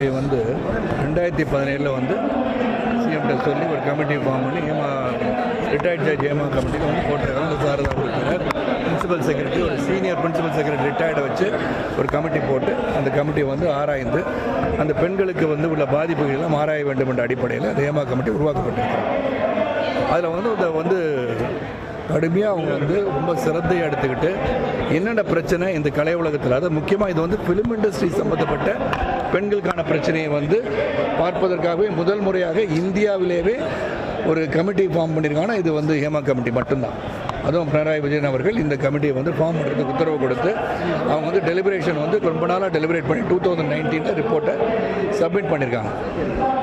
வந்து 2017 வந்து சிஎம்கிட்ட சொல்லி ஒரு கமிட்டி ஃபார்ம் பண்ணி ரிட்டையர்ட் ஜட்ஜ் ஹேமா கமிட்டியில் வந்து போட்டிருக்காங்க. சாரதா உறுப்பினர், பிரின்சிபல் செக்ரட்டரி, ஒரு சீனியர் பிரின்சிபல் செக்ரட்டரி ரிட்டையர்டை வச்சு ஒரு கமிட்டி போட்டு அந்த கமிட்டியை வந்து ஆராய்ந்து அந்த பெண்களுக்கு வந்து உள்ள பாதிப்புகளெல்லாம் ஆராய வேண்டும் என்ற அடிப்படையில் அந்த ஹேமா கமிட்டி உருவாக்கப்பட்டிருக்காங்க. அதில் வந்து கடுமையாக அவங்க வந்து ரொம்ப சிரத்தையை எடுத்துக்கிட்டு என்னென்ன பிரச்சனை இந்த கலை உலகத்தில், அதாவது முக்கியமாக இது வந்து ஃபிலிம் இண்டஸ்ட்ரி சம்மந்தப்பட்ட பெண்களுக்கான பிரச்சனையை வந்து பார்ப்பதற்காகவே முதல் முறையாக இந்தியாவிலேயே ஒரு கமிட்டி ஃபார்ம் பண்ணியிருக்காங்கன்னா இது வந்து ஹேமா கமிட்டி மட்டும்தான். அதுவும் பினராயி விஜயன் அவர்கள் இந்த கமிட்டியை வந்து ஃபார்ம் பண்ணுறதுக்கு உத்தரவு கொடுத்து அவங்க வந்து டெலிபரேஷன் வந்து ரொம்ப நாளாக டெலிபரேட் பண்ணி 2019 ரிப்போர்ட்டை சப்மிட் பண்ணியிருக்காங்க.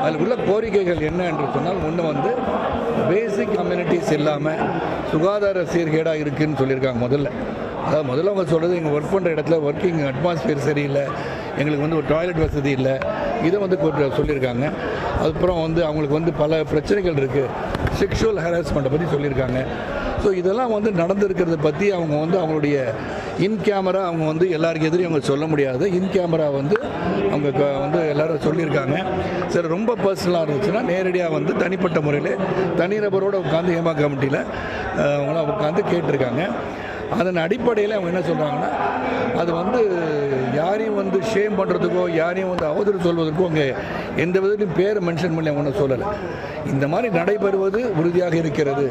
அதில் உள்ள கோரிக்கைகள் என்ன என்று சொன்னால், ஒன்று வந்து பேசிக் கம்யூனிட்டிஸ் இல்லாமல் சுகாதார சீர்கேடாக இருக்குதுன்னு சொல்லியிருக்காங்க. முதல்ல அவங்க சொல்கிறது, எங்கள் ஒர்க் பண்ணுற இடத்துல ஒர்க்கிங் அட்மாஸ்பியர் சரியில்லை, எங்களுக்கு வந்து ஒரு டாய்லெட் வசதி இல்லை, இதை வந்து சொல்லியிருக்காங்க. அதுக்கப்புறம் வந்து அவங்களுக்கு வந்து பல பிரச்சனைகள் இருக்குது, செக்ஷுவல் ஹராஸ்மெண்ட்டை பற்றி சொல்லியிருக்காங்க. ஸோ இதெல்லாம் வந்து நடந்திருக்கிறத பற்றி அவங்க வந்து அவங்களுடைய இன் கேமரா அவங்க வந்து எல்லாருக்கும் எதிரையும் அவங்க சொல்ல முடியாது. இன் கேமரா வந்து அவங்க வந்து எல்லோரும் சொல்லியிருக்காங்க. சரி, ரொம்ப பர்சனலாக இருந்துச்சுன்னா நேரடியாக வந்து தனிப்பட்ட முறையில் தனிநபரோடு உட்காந்து ஹேமா கமிட்டியில் அவங்களாம் உட்காந்து கேட்டிருக்காங்க. அதன் அடிப்படையில் அவங்க என்ன சொல்கிறாங்கன்னா, அது வந்து யாரையும் வந்து ஷேம் பண்ணுறதுக்கோ யாரையும் வந்து அவதூறு சொல்வதற்கோ அவங்க எந்த விதத்திலும் பேரை மென்ஷன் பண்ணி அவங்க ஒன்றும் சொல்லலை. இந்த மாதிரி நடைபெறுவது உறுதியாக இருக்கிறது.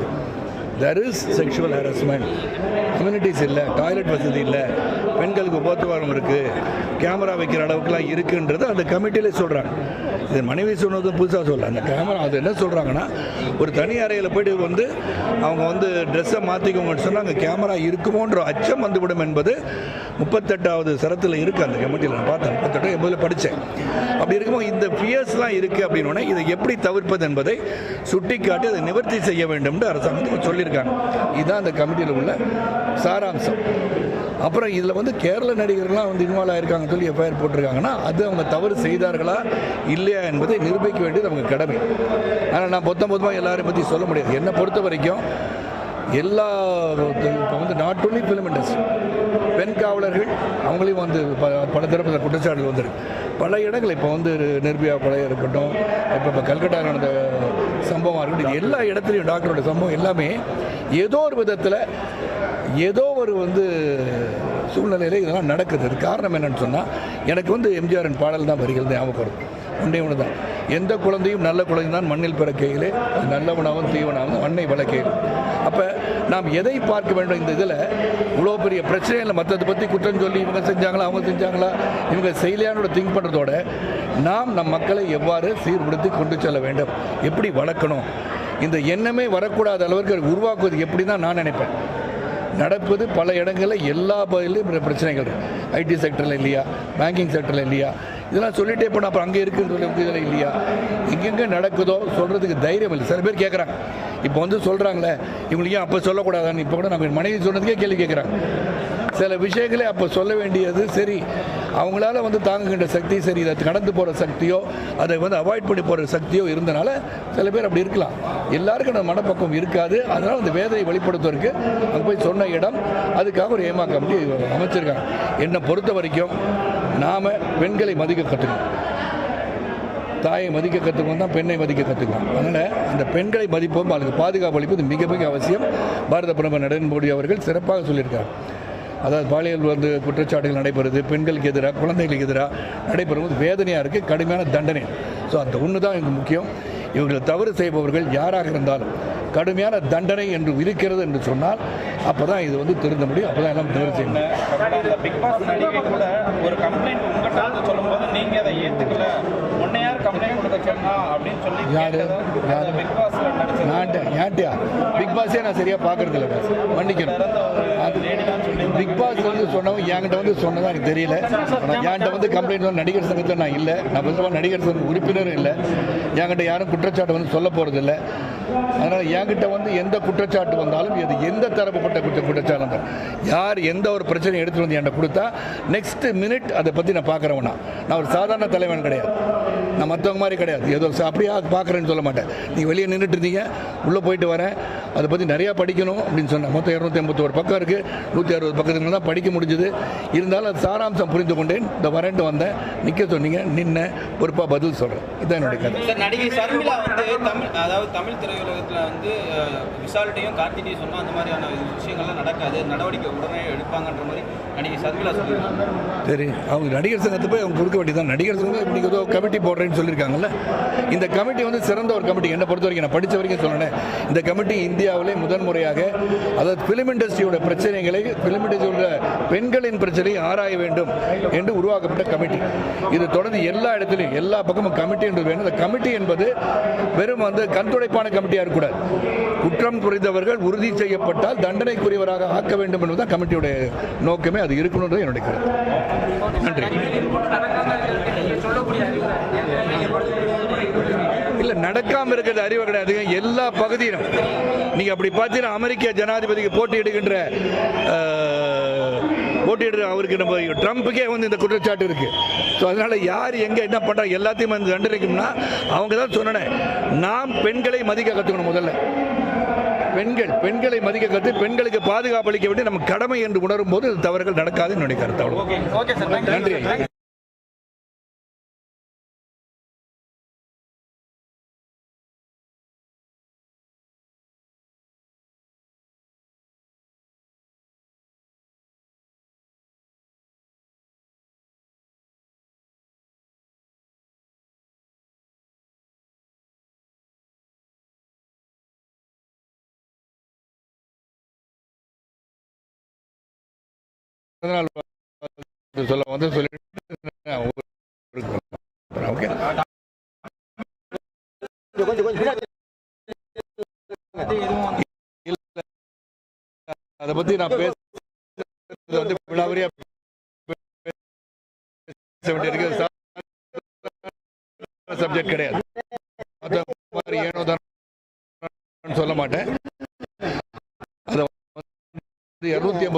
there is sexual harassment, communities இல்லை, டாய்லெட் வசதி இல்லை, பெண்களுக்கு போக்குவரத்து இருக்குது, கேமரா வைக்கிற அளவுக்குலாம் இருக்குன்றது அந்த கமிட்டியிலே சொல்கிறாங்க. இது மனைவி சொன்னது புதுசாக சொல்ல, அந்த கேமரா அது என்ன சொல்கிறாங்கன்னா, ஒரு தனி அறையில் போய்ட்டு வந்து அவங்க வந்து ட்ரெஸ்ஸை மாற்றிக்கோங்கன்னு சொன்னால் அங்கே கேமரா இருக்குமோன்ற அச்சம் வந்துவிடும் என்பது 38வது சரத்தில் இருக்குது அந்த கமிட்டியில். நான் பார்த்தேன், 38 80 படித்தேன். அப்படி இருக்கும்போது இந்த ஃபியர்ஸ்லாம் இருக்குது அப்படின்னோடனே இதை எப்படி தவிர்ப்பது என்பதை சுட்டிக்காட்டி அதை நிவர்த்தி செய்ய வேண்டும் என்று அரசாங்கத்துக்கு சொல்லியிருக்காங்க. இதுதான் அந்த கமிட்டியில் உள்ள சாராம்சம். அப்புறம் இதில் வந்து கேரள நடிகர்கள்லாம் வந்து இன்வால்வ் ஆகிருக்காங்கன்னு சொல்லி எஃப்ஐஆர் போட்டிருக்காங்கன்னா அது அவங்க தவறு செய்தார்களா இல்லையா என்பதை நிரூபிக்க வேண்டியது அவங்க கடமை. ஆனால் நான் பொத்தமாக எல்லாரையும் பற்றி சொல்ல முடியாது. என்னை பொறுத்த வரைக்கும் எல்லா இப்போ வந்து நாட் ஒன்லி ஃபிலிம் இண்டஸ்ட்ரி, பெண் காவலர்கள் அவங்களையும் வந்து பல தரப்பு குற்றச்சாட்டுகள் வந்துருக்கு. பல இடங்கள் இப்போ வந்து நிர்பயா கொலை இருக்கட்டும், இப்போ கல்கட்டா நடந்த சம்பவம் இருக்கட்டும், எல்லா இடத்துலையும் டாக்டரோட சம்பவம் எல்லாமே ஏதோ ஒரு விதத்தில் ஏதோ ஒரு வந்து சூழ்நிலையில் இதெல்லாம் நடக்குது. அது காரணம் என்னன்னு சொன்னால், எனக்கு வந்து எம்ஜிஆரின் பாடல் தான் வரிகள் ஞாபகம் வருது. ஒன்று தான், எந்த குழந்தையும் நல்ல குழந்தை தான் மண்ணில் பிறக்கையிலே, நல்லவனாகவும் தீவனாகவும் மண்ணை வளர்க்கையில். அப்போ நாம் எதை பார்க்க வேண்டும்? இந்த இதில் இவ்வளோ பெரிய பிரச்சனை இல்லை, மற்றதை பற்றி குற்றம் சொல்லி இவங்க செஞ்சாங்களா அவங்க செஞ்சாங்களா இவங்க செய்யலையானோட திங்க் பண்ணுறதோட நாம் நம் மக்களை எவ்வாறு சீர்படுத்தி கொண்டு செல்ல வேண்டும், எப்படி வளர்க்கணும், இந்த எண்ணமே வரக்கூடாத அளவுக்கு உருவாக்குவது எப்படி தான் நான் நினைப்பேன். நடப்பது பல இடங்களில் எல்லா பகுதியிலும் பிரச்சனைகள் இருக்குது. ஐடி செக்டரில் இல்லையா, பேங்கிங் செக்டரில் இல்லையா, இதெல்லாம் சொல்லிட்டே போனால் அப்புறம் அங்கே இருக்குன்னு சொல்லி இதில் இல்லையா, எங்கெங்கே நடக்குதோ சொல்கிறதுக்கு தைரியம் இல்லை. சில பேர் கேட்குறாங்க, இப்போ வந்து சொல்கிறாங்களே இவங்களுக்கு ஏன் அப்போ சொல்லக்கூடாதான்னு. இப்போ கூட நம்ம மனைவி சொன்னதுக்கே கேள்வி கேட்குறாங்க. சில விஷயங்களே அப்போ சொல்ல வேண்டியது சரி, அவங்களால வந்து தாங்குகின்ற சக்தி சரி, இதை கடந்து போகிற சக்தியோ அதை வந்து அவாய்ட் பண்ணி போகிற சக்தியோ இருந்தனால சில பேர் அப்படி இருக்கலாம். எல்லாருக்கும் அந்த மனப்பக்கம் இருக்காது. அதனால் அந்த வேதனை வெளிப்படுத்துவதற்கு அங்கே போய் சொன்ன இடம், அதுக்காக ஒரு ஹேமா கமிட்டி அமைச்சிருக்காங்க. என்னை பொறுத்த வரைக்கும் நாம் பெண்களை மதிக்க கற்றுக்கணும், தாயை மதிக்க கற்றுக்கணும் தான் பெண்ணை மதிக்க கற்றுக்கணும். அதனால் அந்த பெண்களை மதிப்போம், அதுக்கு பாதுகாப்பு அளிப்பது மிக மிக அவசியம். பாரத பிரதமர் நரேந்திர மோடி அவர்கள் சிறப்பாக சொல்லியிருக்கார். அதாவது பாலியல் வந்து குற்றச்சாட்டுகள் நடைபெறுது, பெண்களுக்கு எதிராக குழந்தைகளுக்கு எதிராக நடைபெறுவது வேதனையாக இருக்குது, கடுமையான தண்டனை. ஸோ அந்த ஒன்று தான் எனக்கு முக்கியம். இவர்கள் தவறு செய்பவர்கள் யாராக இருந்தாலும் கடுமையான தண்டனை என்று இருக்கிறது என்று சொன்னால் அப்போ தான் இது வந்து திருந்த முடியும். அப்போ தான் எல்லாம் தவறு செய்யணும். பிக் பாஸ் நடிகை கூட ஒரு கம்ப்ளைண்ட் உங்கள்கிட்ட சொல்லும்போது நீங்கள் அதை ஏற்றுக்கல, உன்னை யார் கம்ப்ளைண்ட் கொடுக்க சொன்னா அப்படின்னு சொல்லி பிக் பாஸ்ல ஏன்ட்டியா பிக் பாஸே நான் சரியாக பார்க்கறது இல்லை, மன்னிக்கணும். பிக் பாஸ் வந்து சொன்னவங்க என்கிட்ட வந்து சொன்னதான் எனக்கு தெரியல. என்கிட்ட வந்து கம்ப்ளைண்ட் வந்து நடிகர் சங்கத்தில் நான் இல்லை, நான் பொதுவாக நடிகர் சங்க உறுப்பினரும் இல்லை. என்கிட்ட யாரும் குற்றச்சாட்டு வந்து சொல்ல போகிறது இல்லை. அதனால் என்கிட்ட வந்து எந்த குற்றச்சாட்டு வந்தாலும் இது எந்த தரப்பட்ட குற்றச்சாட்டு யார் எந்த ஒரு பிரச்சனையை எடுத்துகிட்டு வந்து என்கிட்ட கொடுத்தா நெக்ஸ்ட் மினிட் அதை பற்றி நான் பார்க்குறவனா. நான் ஒரு சாதாரண தலைவன் கிடையாது. நான் மற்றவங்க மாதிரி கிடையாது, ஏதோ அப்படியே பார்க்குறேன்னு சொல்ல மாட்டேன். நீங்கள் வெளியே நின்றுட்டு இருந்தீங்க, உள்ளே போயிட்டு வரேன், அதை பற்றி நிறையா படிக்கணும் அப்படின்னு சொன்னேன். மொத்தம் 281 பக்கம் இருக்குது, 160 பக்கத்துக்கு தான் படிக்க முடிஞ்சுது. இருந்தாலும் அது சாராம்சம் புரிந்து கொண்டேன். இந்த வரேன்ட்டு வந்தேன், நிற்க சொன்னீங்க, நின்ன பொறுப்பாக பதில் சொல்கிறேன். இதுதான் என்னுடைய கதை. நடிகை சர்மிளா தமிழ் திரையுலகத்தில் விசால்ட்டையும் கார்த்திகையும் சொன்னால் அந்த மாதிரியான விஷயங்கள்லாம் நடக்காது, நடவடிக்கை உடனே எடுப்பாங்கன்ற மாதிரி நடிகை சர்மிளா சொல்லியிருக்காங்க. சரி, அவங்க நடிகர் சங்கத்தை போய் அவங்க கொடுக்க வேண்டியதான். நடிகர் சங்கம் இப்படி ஏதோ கமிட்டி போடுறேன்னு சொல்லியிருக்காங்கல்ல. இந்த கமிட்டி சிறந்த ஒரு கமிட்டி. என்னை பொறுத்த வரைக்கும், நான் படித்த வரைக்கும் சொன்னேன், இந்த கமிட்டி இந்தியாவிலே முதன்முறையாக அதாவது ஃபிலிம் இண்டஸ்ட்ரியோட பிரச்சனைகளை, ஃபிலிம் இண்டஸ்ட்ரியோட பெண்களின் பிரச்சனையை ஆராய வேண்டும் என்று உருவாக்கப்பட்ட கமிட்டி. இது தொடர்ந்து எல்லா இடத்துலையும் எல்லா பக்கமும் கமிட்டி என்று வேணும். இந்த கமிட்டி என்பது வெறும் கண்துடைப்பான கமிட்டியாக இருக்கக்கூடாது. குற்றம் புரிந்தவர்கள் உறுதி செய்யப்பட்டால் தண்டனைக்குரியவராக ஆக்க வேண்டும் என்பதுதான் கமிட்டியோட நோக்கமே. அது இருக்கணுன்றது என்னுடைய கருத்து. நன்றி. இல்லை, நடக்காமல் இருக்கிறது அறிவு கிடையாது. எல்லா பகுதியிலும் நீங்கள் அப்படி பார்த்தீங்கன்னா, அமெரிக்க ஜனாதிபதிக்கு போட்டியிடுகின்ற அவருக்கு நம்ம ட்ரம்ப்புக்கே இந்த குற்றச்சாட்டு இருக்கு. ஸோ அதனால யார் எங்கே என்ன பண்ணுறாங்க எல்லாத்தையும் தண்டனைக்கும்னா அவங்க தான் சொன்னேன். நாம் பெண்களை மதிக்க கற்றுக்கணும். முதல்ல பெண்களை மதிக்க கற்று பெண்களுக்கு பாதுகாப்பு அளிக்க வேண்டிய நம்ம கடமை என்று உணரும் போது தவறுகள் நடக்காதுன்னு நினைக்கிறேன். அவ்வளோ. நன்றி. சொல்ல சொல்லிட்டு ஓகே. அதை பத்தி நான் பேச விழாவரியா சப்ஜெக்ட் கிடையாது. ஏனோ தான் சொல்ல மாட்டேன். அதை 280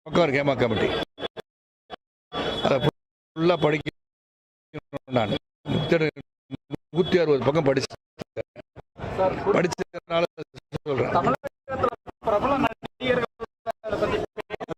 பக்கம் இருக்கு ஏமா கமிட்டி. அதை ஃபுல்லாக படிக்கணும். நான் 160 பக்கம் படிச்சதுனால சொல்றேன்.